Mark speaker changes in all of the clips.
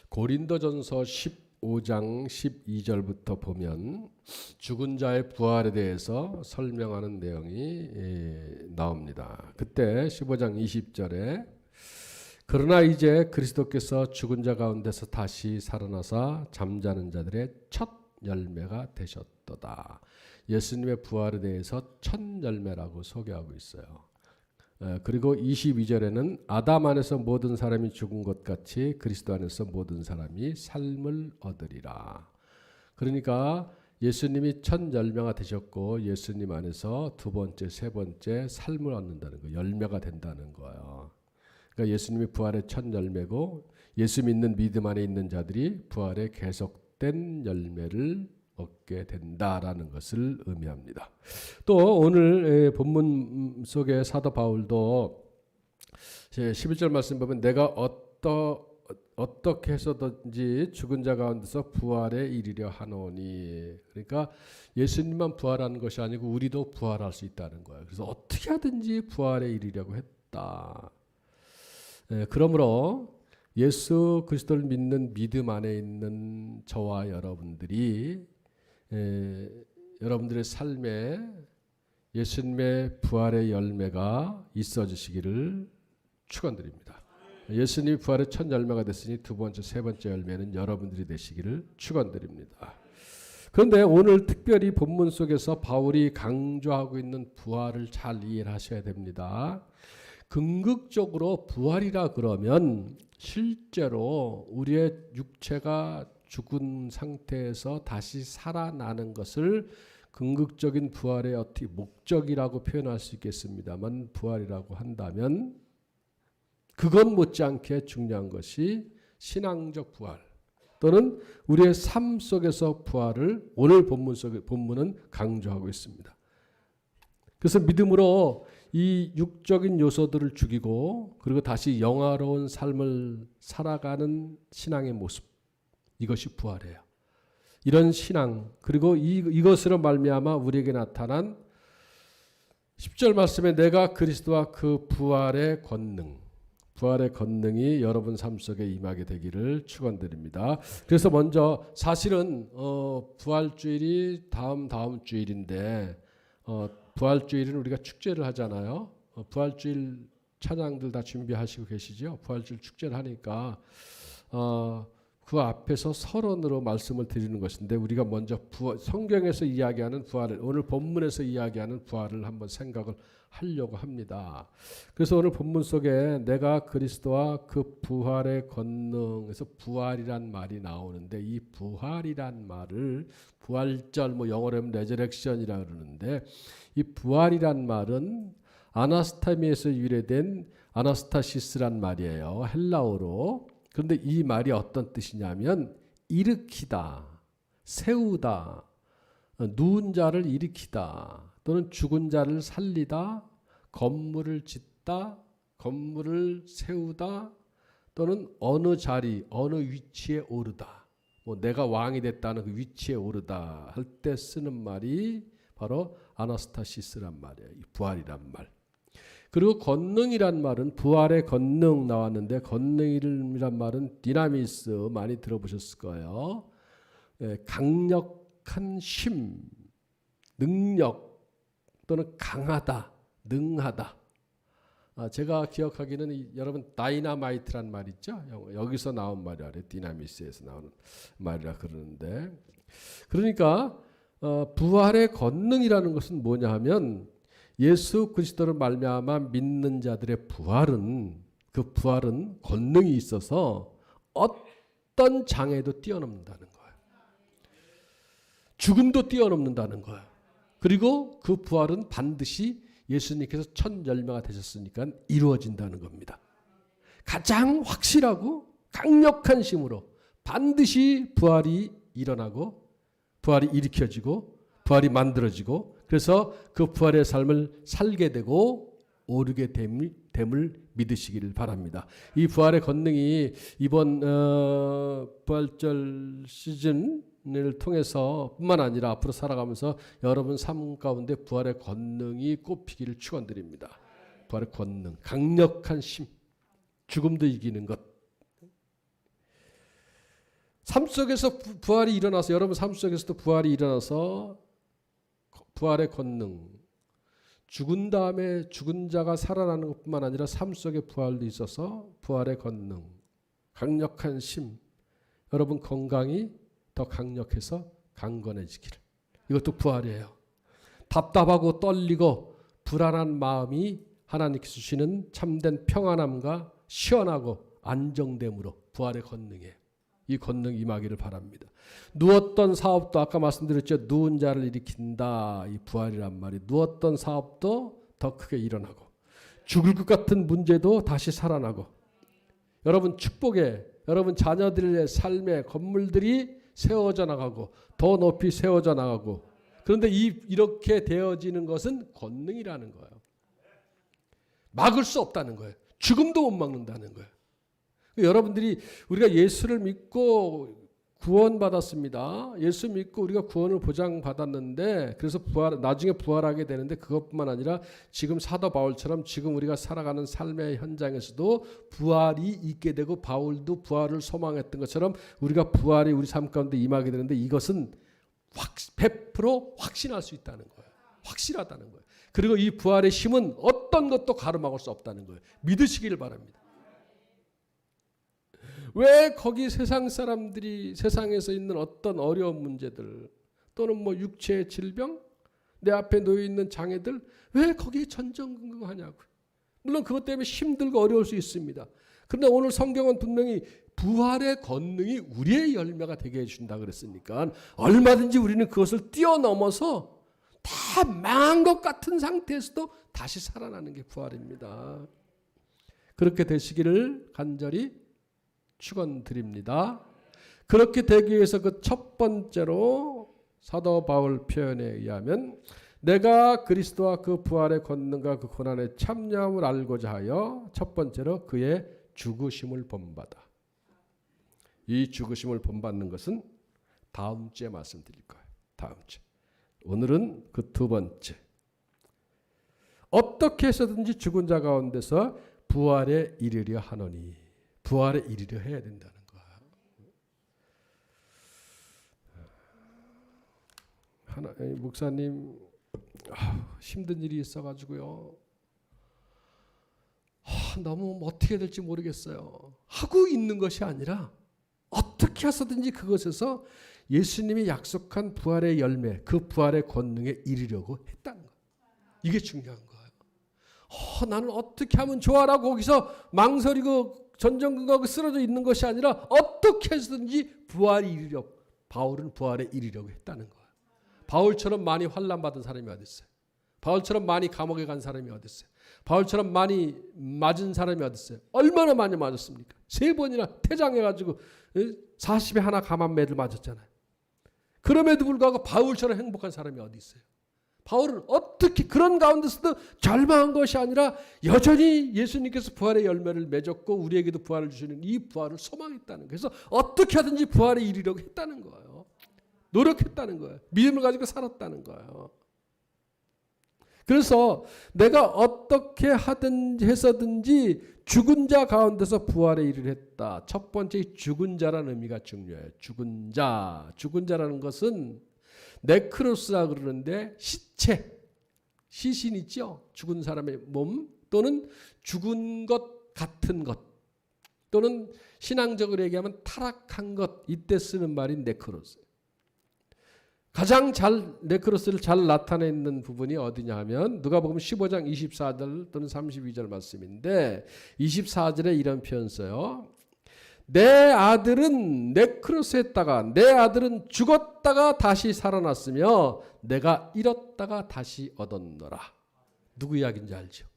Speaker 1: 고린도전서 15장 12절부터 보면 죽은 자의 부활에 대해서 설명하는 내용이 나옵니다. 그때 15장 20절에 그러나 이제 그리스도께서 죽은 자 가운데서 다시 살아나사 잠자는 자들의 첫 열매가 되셨도다. 예수님의 부활에 대해서 첫 열매라고 소개하고 있어요. 그리고 22절에는 아담 안에서 모든 사람이 죽은 것 같이 그리스도 안에서 모든 사람이 삶을 얻으리라. 그러니까 예수님이 첫 열매가 되셨고 예수님 안에서 두 번째, 세 번째 삶을 얻는다는 거, 열매가 된다는 거예요. 그러니까 예수님이 부활의 첫 열매고 예수 믿는 믿음 안에 있는 자들이 부활의 계속된 열매를 얻게 된다라는 것을 의미합니다. 또 오늘 본문 속에 사도 바울도 11절 말씀 보면 내가 어떻게 해서든지 죽은 자 가운데서 부활에 이르려 하노니, 그러니까 예수님만 부활하는 것이 아니고 우리도 부활할 수 있다는 거예요. 그래서 어떻게 하든지 부활에 이르려고 했다. 그러므로 예수 그리스도를 믿는 믿음 안에 있는 저와 여러분들이 여러분들의 삶에 예수님의 부활의 열매가 있어 주시기를 축원드립니다. 예수님이 부활의 첫 열매가 됐으니 두 번째, 세 번째 열매는 여러분들이 되시기를 축원드립니다. 그런데 오늘 특별히 본문 속에서 바울이 강조하고 있는 부활을 잘 이해를 하셔야 됩니다. 궁극적으로 부활이라 그러면 실제로 우리의 육체가 죽은 상태에서 다시 살아나는 것을 궁극적인 부활의 어떻게 목적이라고 표현할 수 있겠습니다만, 부활이라고 한다면 그것 못지않게 중요한 것이 신앙적 부활 또는 우리의 삶 속에서 부활을 오늘 본문은 강조하고 있습니다. 그래서 믿음으로 이 육적인 요소들을 죽이고 그리고 다시 영화로운 삶을 살아가는 신앙의 모습, 이것이 부활이에요. 이런 신앙, 그리고 이것으로 말미암아 우리에게 나타난 10절 말씀에 내가 그리스도와 그 부활의 권능이 여러분 삶 속에 임하게 되기를 축원드립니다. 그래서 먼저 사실은 부활주일이 다음 주일인데 부활주일은 우리가 축제를 하잖아요. 부활주일 찬양들 다 준비하시고 계시죠? 부활주일 축제를 하니까 그 앞에서 서론으로 말씀을 드리는 것인데, 우리가 먼저 성경에서 이야기하는 부활을, 오늘 본문에서 이야기하는 부활을 한번 생각을 하려고 합니다. 그래서 오늘 본문 속에 내가 그리스도와 그 부활의 권능에서 부활이란 말이 나오는데, 이 부활이란 말을 부활절, 영어로 하면 레저렉션이라고 그러는데, 이 부활이란 말은 아나스타미에서 유래된 아나스타시스란 말이에요. 헬라어로. 그런데 이 말이 어떤 뜻이냐면 일으키다, 세우다, 누운 자를 일으키다, 또는 죽은 자를 살리다, 건물을 짓다, 건물을 세우다, 또는 어느 자리, 어느 위치에 오르다, 내가 왕이 됐다는 그 위치에 오르다 할 때 쓰는 말이 바로 아나스타시스란 말이에요. 이 부활이란 말. 그리고 권능이란 말은 부활의 권능 나왔는데, 권능이란 말은 디나미스 많이 들어보셨을 거예요. 강력한 힘, 능력 또는 강하다, 능하다. 제가 기억하기는 여러분 다이나마이트란 말 있죠? 여기서 나온 말이라 그래요. 디나미스에서 나오는 말이라 그러는데, 그러니까 부활의 권능이라는 것은 뭐냐 하면 예수 그리스도를 말미암아 믿는 자들의 부활은, 그 부활은 권능이 있어서 어떤 장애도 뛰어넘는다는 거예요. 죽음도 뛰어넘는다는 거예요. 그리고 그 부활은 반드시 예수님께서 첫 열매가 되셨으니까 이루어진다는 겁니다. 가장 확실하고 강력한 힘으로 반드시 부활이 일어나고 부활이 일으켜지고 부활이 만들어지고, 그래서 그 부활의 삶을 살게 되고 오르게 됨을 믿으시기를 바랍니다. 이 부활의 권능이 이번 부활절 시즌을 통해서 뿐만 아니라 앞으로 살아가면서 여러분 삶 가운데 부활의 권능이 꼽히기를 축원드립니다. 부활의 권능, 강력한 힘, 죽음도 이기는 것. 삶 속에서 부활이 일어나서 여러분 삶 속에서도 부활이 일어나서 부활의 권능, 죽은 다음에 죽은 자가 살아나는 것뿐만 아니라 삶 속에 부활도 있어서 부활의 권능, 강력한 심, 여러분 건강이 더 강력해서 강건해지기를. 이것도 부활이에요. 답답하고 떨리고 불안한 마음이 하나님께서 주시는 참된 평안함과 시원하고 안정됨으로 부활의 권능이에요. 이 권능 임하기를 바랍니다. 누웠던 사업도 아까 말씀드렸죠. 누운 자를 일으킨다. 이 부활이란 말이. 누웠던 사업도 더 크게 일어나고 죽을 것 같은 문제도 다시 살아나고 여러분 축복에 여러분 자녀들의 삶의 건물들이 세워져 나가고 더 높이 세워져 나가고 그런데 이렇게 되어지는 것은 권능이라는 거예요. 막을 수 없다는 거예요. 죽음도 못 막는다는 거예요. 여러분들이 우리가 예수를 믿고 구원받았습니다. 예수 믿고 우리가 구원을 보장받았는데 그래서 나중에 부활하게 되는데 그것뿐만 아니라 지금 사도 바울처럼 지금 우리가 살아가는 삶의 현장에서도 부활이 있게 되고 바울도 부활을 소망했던 것처럼 우리가 부활이 우리 삶 가운데 임하게 되는데 이것은 100% 확신할 수 있다는 거예요. 확실하다는 거예요. 그리고 이 부활의 힘은 어떤 것도 가로막을 수 없다는 거예요. 믿으시기를 바랍니다. 왜 거기 세상 사람들이 세상에서 있는 어떤 어려운 문제들 또는 뭐 육체의 질병 내 앞에 놓여 있는 장애들 왜 거기에 전전긍긍하냐고. 물론 그것 때문에 힘들고 어려울 수 있습니다. 그런데 오늘 성경은 분명히 부활의 권능이 우리의 열매가 되게 해준다 그랬으니까 얼마든지 우리는 그것을 뛰어넘어서 다 망한 것 같은 상태에서도 다시 살아나는 게 부활입니다. 그렇게 되시기를 간절히 축원드립니다. 그렇게 되기 위해서 그 첫 번째로 사도 바울 표현에 의하면 내가 그리스도와 그 부활의 권능과 그 고난의 참여함을 알고자 하여 첫 번째로 그의 죽으심을 본받아. 이 죽으심을 본받는 것은 다음 주에 말씀드릴 거예요. 다음 주. 오늘은 그 두 번째. 어떻게 해서든지 죽은 자 가운데서 부활에 이르려 하노니. 부활에 이르려 해야 된다는 거야. 목사님 힘든 일이 있어가지고요. 너무 어떻게 될지 모르겠어요. 하고 있는 것이 아니라 어떻게 해서든지 그것에서 예수님이 약속한 부활의 열매, 그 부활의 권능에 이르려고 했다는 거예요. 이게 중요한 거예요. 나는 어떻게 하면 좋아라고 거기서 망설이고 전전긍긍하고 쓰러져 있는 것이 아니라 어떻게 해서든지 부활이 이르려 바울은 부활에 이르려고 했다는 거예요. 바울처럼 많이 환난 받은 사람이 어디 있어요? 바울처럼 많이 감옥에 간 사람이 어디 있어요? 바울처럼 많이 맞은 사람이 어디 있어요? 얼마나 많이 맞았습니까? 3번이나 퇴장해가지고 40에 하나 감한 매를 맞았잖아요. 그럼에도 불구하고 바울처럼 행복한 사람이 어디 있어요? 바울은 어떻게 그런 가운데서도 절망한 것이 아니라 여전히 예수님께서 부활의 열매를 맺었고 우리에게도 부활을 주시는 이 부활을 소망했다는 거예요. 그래서 어떻게 하든지 부활에 이르려고 했다는 거예요. 노력했다는 거예요. 믿음을 가지고 살았다는 거예요. 그래서 내가 어떻게 하든지 해서든지 죽은 자 가운데서 부활에 이르려 했다. 첫 번째 죽은 자라는 의미가 중요해요. 죽은 자. 죽은 자라는 것은 네크로스라 그러는데 시체, 시신 있죠? 죽은 사람의 몸 또는 죽은 것 같은 것 또는 신앙적으로 얘기하면 타락한 것 이때 쓰는 말이 네크로스. 가장 잘 네크로스를 잘 나타내는 부분이 어디냐 하면 누가복음 15장 24절 또는 32절 말씀인데 24절에 이런 표현 써요. 내 아들은 네크로스했다가 내 아들은 죽었다가 다시 살아났으며 내가 잃었다가 다시 얻었노라. 누구 이야기인지 알죠?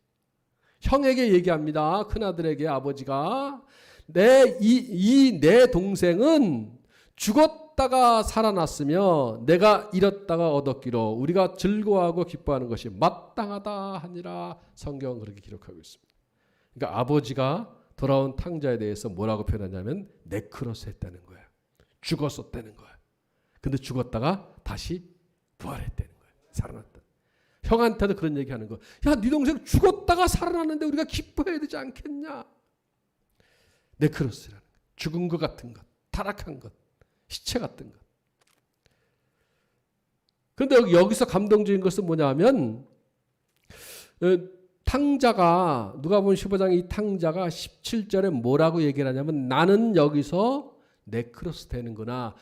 Speaker 1: 형에게 얘기합니다. 큰아들에게 아버지가 내 동생은 죽었다가 살아났으며 내가 잃었다가 얻었기로 우리가 즐거워하고 기뻐하는 것이 마땅하다 하니라. 성경은 그렇게 기록하고 있습니다. 그러니까 아버지가 돌아온 탕자에 대해서 뭐라고 표현하냐면 네크로스 했다는 거예요. 죽었었다는 거예요. 근데 죽었다가 다시 부활했다는 거예요. 살아났다. 형한테도 그런 얘기하는 거. 야, 네 동생 죽었다가 살아났는데 우리가 기뻐해야 되지 않겠냐. 네크로스라는 거. 죽은 것 같은 것. 타락한 것. 시체 같은 것. 그런데 여기서 감동적인 것은 뭐냐면 탕자가 누가복음 15장 이 탕자가 17절에 뭐라고 얘기를 하냐면 나는 여기서 네크로스 되는구나,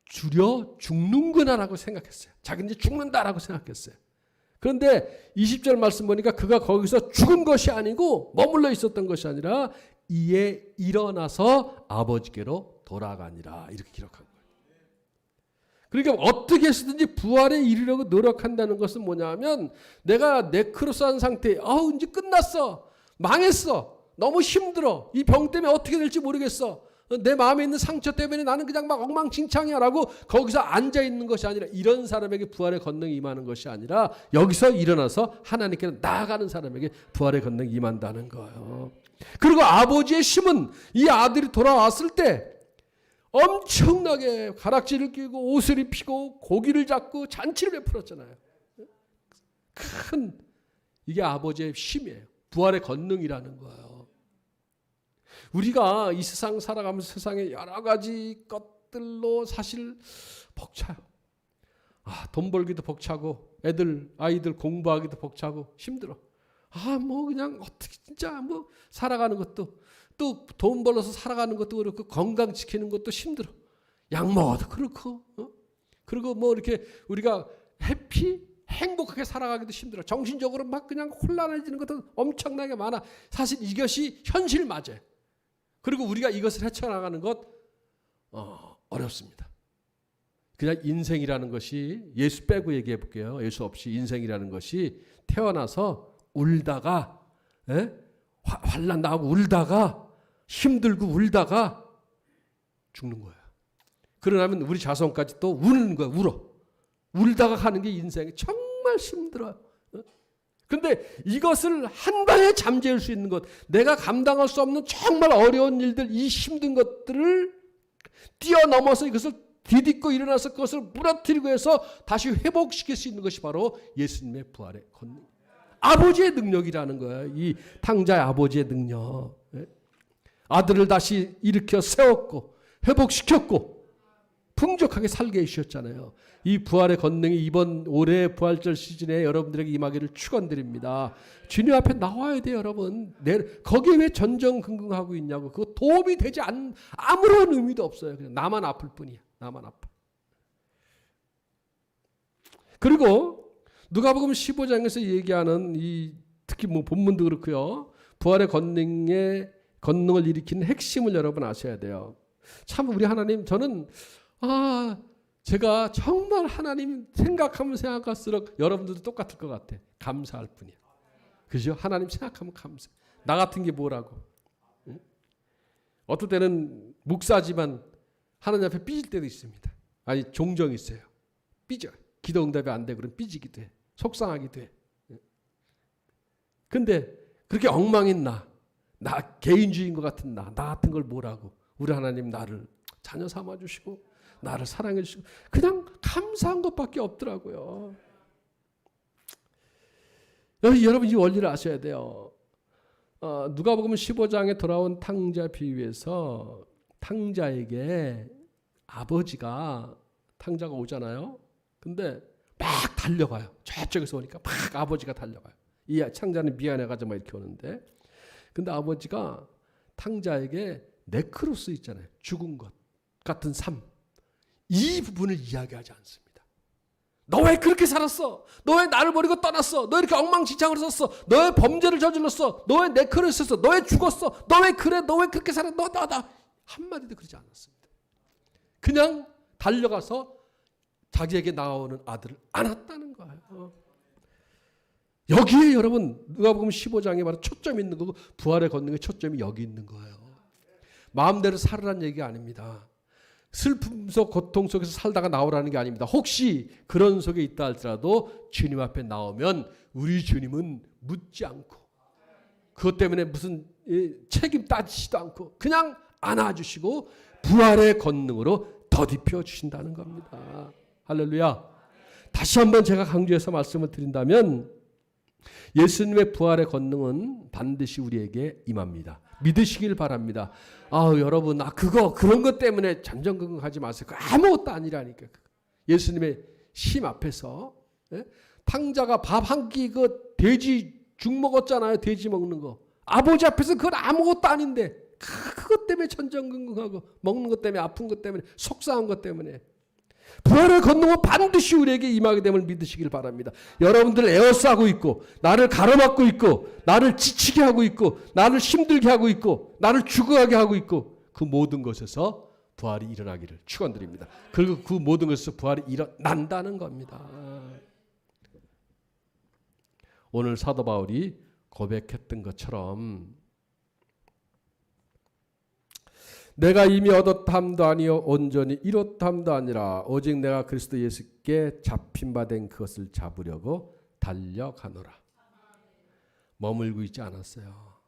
Speaker 1: 줄여 죽는구나라고 생각했어요. 자기는 이제 죽는다라고 생각했어요. 그런데 20절 말씀 보니까 그가 거기서 죽은 것이 아니고 머물러 있었던 것이 아니라 이에 일어나서 아버지께로 돌아가니라, 이렇게 기록한 거예요. 그러니까 어떻게 해서든지 부활에 이르려고 노력한다는 것은 뭐냐면 내가 네크로스한 상태에 이제 끝났어, 망했어, 너무 힘들어, 이 병 때문에 어떻게 될지 모르겠어, 내 마음에 있는 상처 때문에 나는 그냥 막 엉망진창이야 라고 거기서 앉아있는 것이 아니라, 이런 사람에게 부활의 권능이 임하는 것이 아니라 여기서 일어나서 하나님께로 나아가는 사람에게 부활의 권능이 임한다는 거예요. 그리고 아버지의 심은 이 아들이 돌아왔을 때 엄청나게 가락지를 끼고 옷을 입히고 고기를 잡고 잔치를 베풀었잖아요. 큰, 이게 아버지의 심이에요. 부활의 권능이라는 거예요. 우리가 이 세상 살아가면서 세상에 여러 가지 것들로 사실 벅차요. 돈 벌기도 벅차고, 아이들 공부하기도 벅차고 힘들어. 그냥 어떻게 진짜 살아가는 것도, 또 돈 벌어서 살아가는 것도 그렇고, 건강 지키는 것도 힘들어. 약 먹어도 그렇고, 그리고 이렇게 우리가 행복하게 살아가기도 힘들어. 정신적으로 막 그냥 혼란해지는 것도 엄청나게 많아. 사실 이것이 현실 맞아요. 그리고 우리가 이것을 헤쳐나가는 것 어렵습니다. 그냥 인생이라는 것이, 예수 빼고 얘기해 볼게요. 예수 없이 인생이라는 것이 태어나서 울다가, 환난 나고 울다가, 힘들고 울다가 죽는 거예요. 그러면 우리 자손까지 또 우는 거야. 울다가 가는 게 인생이 정말 힘들어요. 근데 이것을 한 방에 잠재울 수 있는 것, 내가 감당할 수 없는 정말 어려운 일들, 이 힘든 것들을 뛰어넘어서 이것을 디딛고 일어나서 그것을 무너뜨리고 해서 다시 회복시킬 수 있는 것이 바로 예수님의 부활의 권능, 아버지의 능력이라는 거예요. 이 탕자의 아버지의 능력. 아들을 다시 일으켜 세웠고 회복시켰고 풍족하게 살게 해주셨잖아요. 이 부활의 권능이 이번 올해 부활절 시즌에 여러분들에게 임하기를 축원드립니다. 주님 앞에 나와야 돼요, 여러분. 거기에 왜 전전긍긍하고 있냐고. 그거 도움이 되지 않는, 아무런 의미도 없어요. 그냥 나만 아플 뿐이야. 나만 아파. 그리고 누가복음 15장에서 얘기하는 특히 본문도 그렇고요. 부활의 권능을 일으키는 핵심을 여러분 아셔야 돼요. 참 우리 하나님, 저는 제가 정말 하나님 생각하면 생각할수록 여러분들도 똑같을 것 같아. 감사할 뿐이야. 그죠? 하나님 생각하면 감사해. 나 같은 게 뭐라고. 응? 어떨 때는 목사지만 하나님 앞에 삐질 때도 있습니다. 종종 있어요. 삐져요. 기도 응답이 안 되고 그럼 삐지기도 해. 속상하기도 해. 근데 그렇게 엉망인 나 개인주의인 것 같은 나 같은 걸 뭐라고. 우리 하나님 나를 자녀 삼아주시고 나를 사랑해 주시고 그냥 감사한 것밖에 없더라고요. 여러분 이 원리를 아셔야 돼요. 누가복음 15장에 돌아온 탕자 비유에서 탕자에게 탕자가 오잖아요. 근데 막 달려가요. 저쪽에서 오니까 막 아버지가 달려가요. 이 탕자는 미안해가지고 막 이렇게 오는데, 근데 아버지가 탕자에게 네크로스 있잖아요. 죽은 것 같은 삶, 이 부분을 이야기하지 않습니다. 너 왜 그렇게 살았어? 너 왜 나를 버리고 떠났어? 너 이렇게 엉망진창으로 썼어? 너 왜 범죄를 저질렀어? 너 왜 네크로스 했어? 너 왜 죽었어? 너 왜 그래? 너 왜 그렇게 살아? 나 한마디도 그러지 않았습니다. 그냥 달려가서 자기에게 나오는 아들을 안았다는 거예요. 여기에 여러분 누가복음 15장에 바로 초점이 있는 거고, 부활의 권능의 초점이 여기 있는 거예요. 마음대로 살으라는 얘기가 아닙니다. 슬픔 속 고통 속에서 살다가 나오라는 게 아닙니다. 혹시 그런 속에 있다 할지라도 주님 앞에 나오면 우리 주님은 묻지 않고, 그것 때문에 무슨 책임 따지지도 않고 그냥 안아주시고 부활의 권능으로 더딥혀 주신다는 겁니다. 할렐루야. 다시 한번 제가 강조해서 말씀을 드린다면 예수님의 부활의 권능은 반드시 우리에게 임합니다. 믿으시길 바랍니다. 여러분, 그런 것 때문에 전전긍긍하지 마세요. 아무것도 아니라니까. 예수님의 심 앞에서, 예? 탕자가 밥 한 끼 돼지 죽 먹었잖아요. 돼지 먹는 거. 아버지 앞에서 그건 아무것도 아닌데 그것 때문에 전전긍긍하고 먹는 것 때문에 아픈 것 때문에 속상한 것 때문에 부활의 권능은 반드시 우리에게 임하게 됨을 믿으시길 바랍니다. 여러분들 에워싸고 있고 나를 가로막고 있고 나를 지치게 하고 있고 나를 힘들게 하고 있고 나를 죽어가게 하고 있고 그 모든 것에서 부활이 일어나기를 축원드립니다. 그리고 그 모든 것에서 부활이 일어난다는 겁니다. 오늘 사도 바울이 고백했던 것처럼 내가 이미 얻었함도 아니요 온전히 이뤘함도 아니라 오직 내가 그리스도 예수께 잡힌 바 된 그것을 잡으려고 달려가노라. 머물고 있지 않았어요.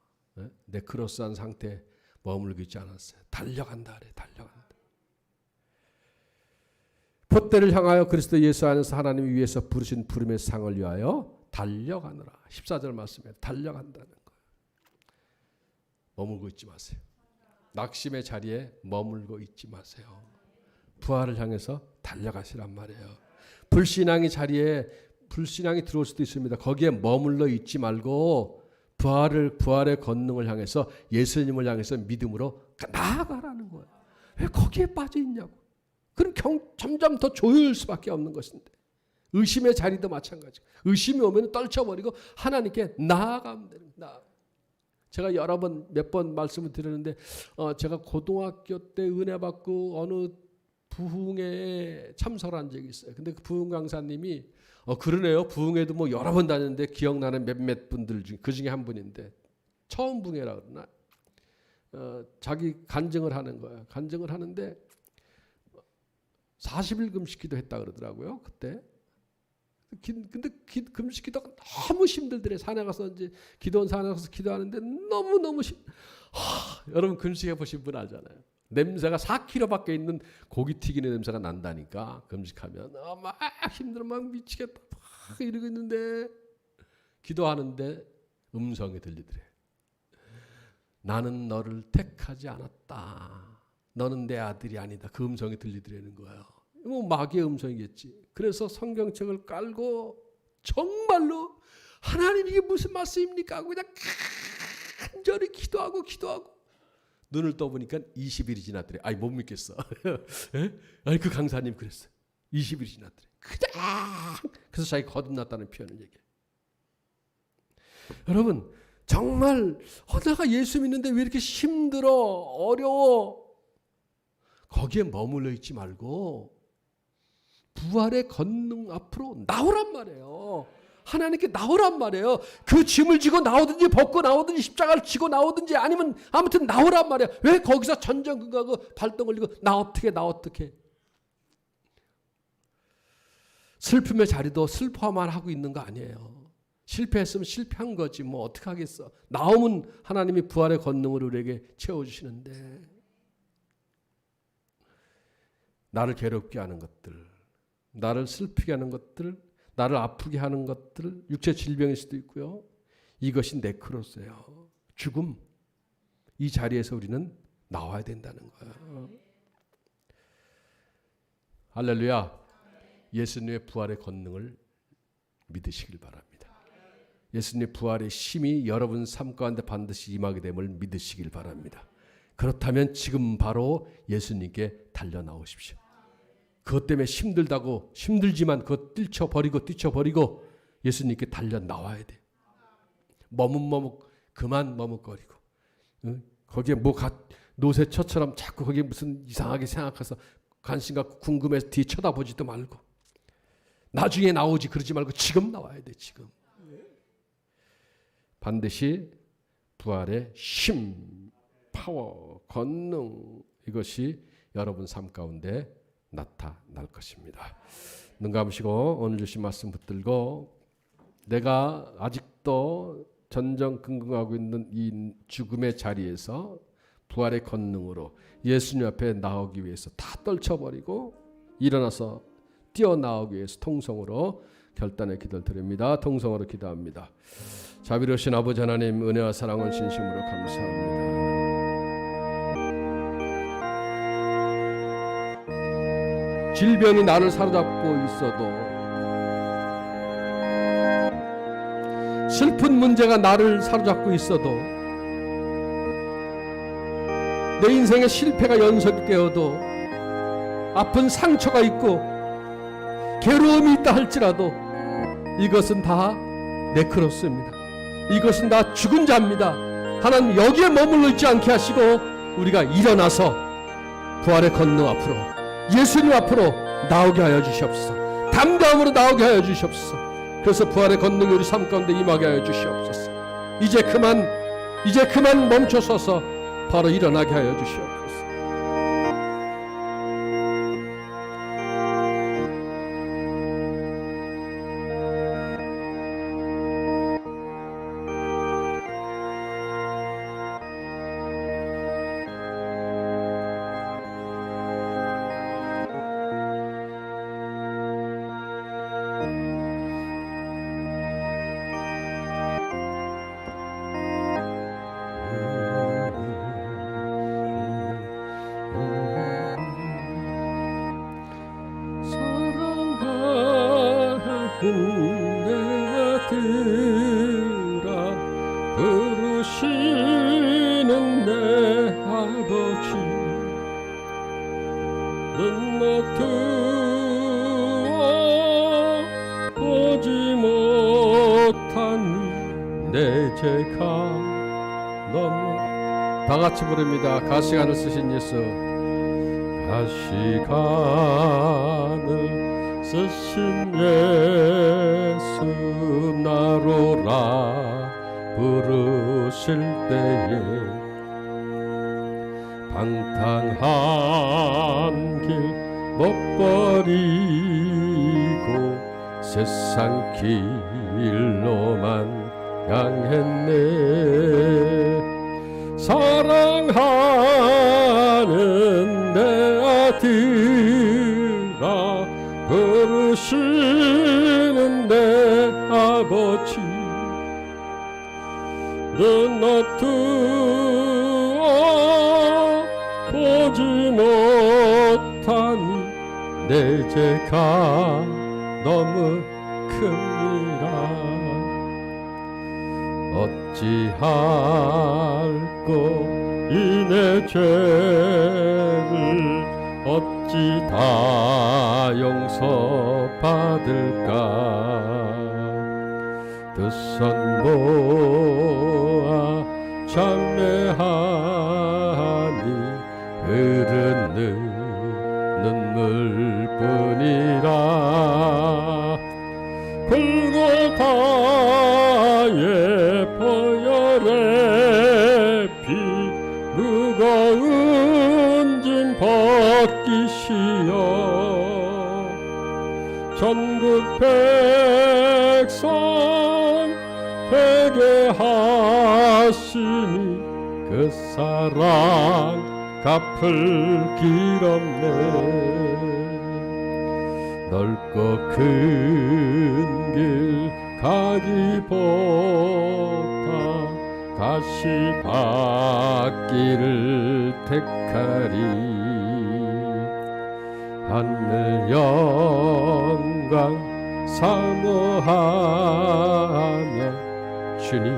Speaker 1: 네크로스한 상태에 머물고 있지 않았어요. 달려간다 그래. 달려간다. 푯대를 향하여 그리스도 예수 안에서 하나님이 위해서 부르신 부름의 상을 위하여 달려가노라. 14절 말씀에 달려간다는 거예요. 머물고 있지 마세요. 낙심의 자리에 머물고 있지 마세요. 부활을 향해서 달려가시란 말이에요. 불신앙의 자리에 불신앙이 들어올 수도 있습니다. 거기에 머물러 있지 말고 부활의 권능을 향해서 예수님을 향해서 믿음으로 나아가라는 거예요. 왜 거기에 빠져 있냐고. 그럼 점점 더 조여올 수밖에 없는 것인데. 의심의 자리도 마찬가지고 의심이 오면 떨쳐버리고 하나님께 나아가면 되는 거예요. 제가 몇 번 말씀을 드렸는데 제가 고등학교 때 은혜 받고 어느 부흥회에 참석한 적이 있어요. 근데 그 부흥 강사님이 그러네요. 부흥회도 뭐 여러 번 다녔는데 기억나는 몇몇 분들 중 그 중에 한 분인데 처음 부흥회라 그러나 자기 간증을 하는 거예요. 간증을 하는데 40일 금식기도 했다 그러더라고요. 그때. 근데 금식 기도가 너무 힘들더래. 산에 가서 이제 산에 가서 기도하는데 너무 여러분 금식해 보신 분 알잖아요. 냄새가 4km밖에 있는 고기 튀기는 냄새가 난다니까. 금식하면 막 힘들어 막 미치겠다 막 이러고 있는데 기도하는데 음성이 들리더래. 나는 너를 택하지 않았다. 너는 내 아들이 아니다. 그 음성이 들리더라는 거예요. 뭐 마귀의 음성이겠지. 그래서 성경책을 깔고 정말로 하나님 이게 무슨 말씀입니까 하고 그냥 간절히 기도하고 눈을 떠보니까 20일이 지났더래. 아이 못 믿겠어. 아니 그 강사님 그랬어요. 20일이 지났더래. 그냥 그래서 자기 거듭났다는 표현을 얘기해. 여러분 정말 내가 예수 믿는데 왜 이렇게 힘들어 어려워. 거기에 머물러 있지 말고 부활의 권능 앞으로 나오란 말이에요. 하나님께 나오란 말이에요. 그 짐을 지고 나오든지 벗고 나오든지 십자가를 지고 나오든지 아니면 아무튼 나오란 말이에요. 왜 거기서 전전긍긍하고 발동 걸리고 나 어떻게 슬픔의 자리도 슬퍼만 하고 있는 거 아니에요. 실패했으면 실패한 거지 뭐 어떻게 하겠어. 나오면 하나님이 부활의 권능으로 우리에게 채워주시는데 나를 괴롭게 하는 것들, 나를 슬프게 하는 것들, 나를 아프게 하는 것들, 육체 질병일 수도 있고요. 이것이 네크로스예요. 죽음. 이 자리에서 우리는 나와야 된다는 거예요. 할렐루야. 예수님의 부활의 권능을 믿으시길 바랍니다. 예수님의 부활의 힘이 여러분 삶 가운데 반드시 임하게 됨을 믿으시길 바랍니다. 그렇다면 지금 바로 예수님께 달려 나오십시오. 그것 때문에 힘들지만 그것 뛰쳐버리고 예수님께 달려 나와야 돼. 그만 머뭇거리고 거기에 노새처처럼 자꾸 거기에 무슨 이상하게 생각해서 관심 갖고 궁금해서 뒤 쳐다보지도 말고 나중에 나오지 그러지 말고 지금 나와야 돼. 지금 반드시 부활의 힘, 파워, 권능 이것이 여러분 삶 가운데 나타날 것입니다. 눈 감으시고 오늘 주신 말씀 붙들고 내가 아직도 전전긍긍하고 있는 이 죽음의 자리에서 부활의 권능으로 예수님 앞에 나오기 위해서 다 떨쳐버리고 일어나서 뛰어나오기 위해서 통성으로 결단의 기도를 드립니다. 통성으로 기도합니다. 자비로우신 아버지 하나님 은혜와 사랑을 진심으로 감사합니다. 질병이 나를 사로잡고 있어도, 슬픈 문제가 나를 사로잡고 있어도, 내 인생에 실패가 연속되어도, 아픈 상처가 있고 괴로움이 있다 할지라도 이것은 다 네크로스입니다. 이것은 다 죽은 자입니다. 하나님 여기에 머물러 있지 않게 하시고 우리가 일어나서 부활의 권능 앞으로, 예수님 앞으로 나오게 하여 주시옵소서. 담대함으로 나오게 하여 주시옵소서. 그래서 부활의 권능이 우리 삶 가운데 임하게 하여 주시옵소서. 이제 그만 멈춰서서 바로 일어나게 하여 주시옵소서. 내 아들아 부르시는 내 아버지 눈 뜨어 보지 못하니 내 죄가 너무. 다같이 부릅니다. 가시관을 쓰신 예수. 가시관을 쓰신 예수 나로라 부르실 때에 방탕한 길 못 버리고 세상 길로만 향했네. 사랑하는 내 아들아 부르시는 내 아버지 눈 뜨어 보지 못하니 내 죄가 너무 큽니다. 어찌할꼬 이 내 죄를 어찌 다 용서받을까. 두 손 모아 참회하니 흐르는 눈물뿐이라. 골고다의 보혈의 피 무거운 짐 벗기시어 전국 백성 되게 하시니 그 사랑 갚을 길 없네. 넓고 큰 길 가기보다 가시밭길을 택하리. 하늘 영광 사모하며 주님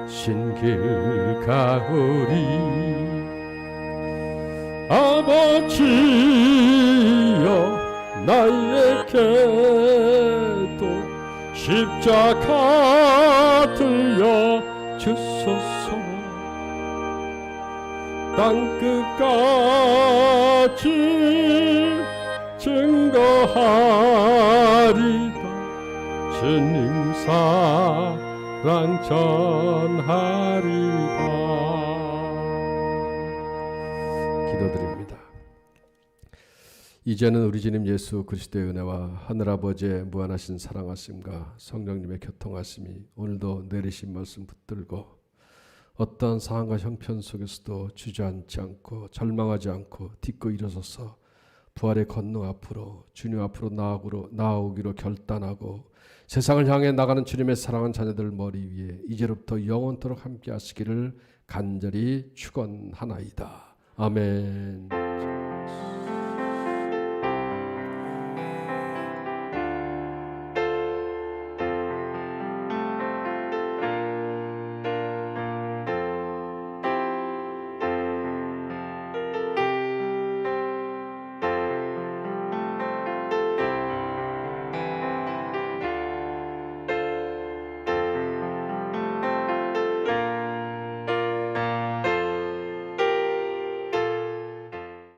Speaker 1: 가신 길 가오리. 아버지여 나에게도 십자가 들려 주소서. 땅끝까지 증거하리다. 주님 사랑 전하리다. 기도드립니다. 이제는 우리 주님 예수 그리스도의 은혜와 하늘아버지의 무한하신 사랑하심과 성령님의 교통하심이 오늘도 내리신 말씀 붙들고 어떠한 상황과 형편 속에서도 주저앉지 않고 절망하지 않고 딛고 일어서서 부활의 권능 앞으로 주님 앞으로 나아오기로 결단하고 세상을 향해 나가는 주님의 사랑하는 자녀들 머리 위에 이제로부터 영원토록 함께 하시기를 간절히 축원하나이다. 아멘.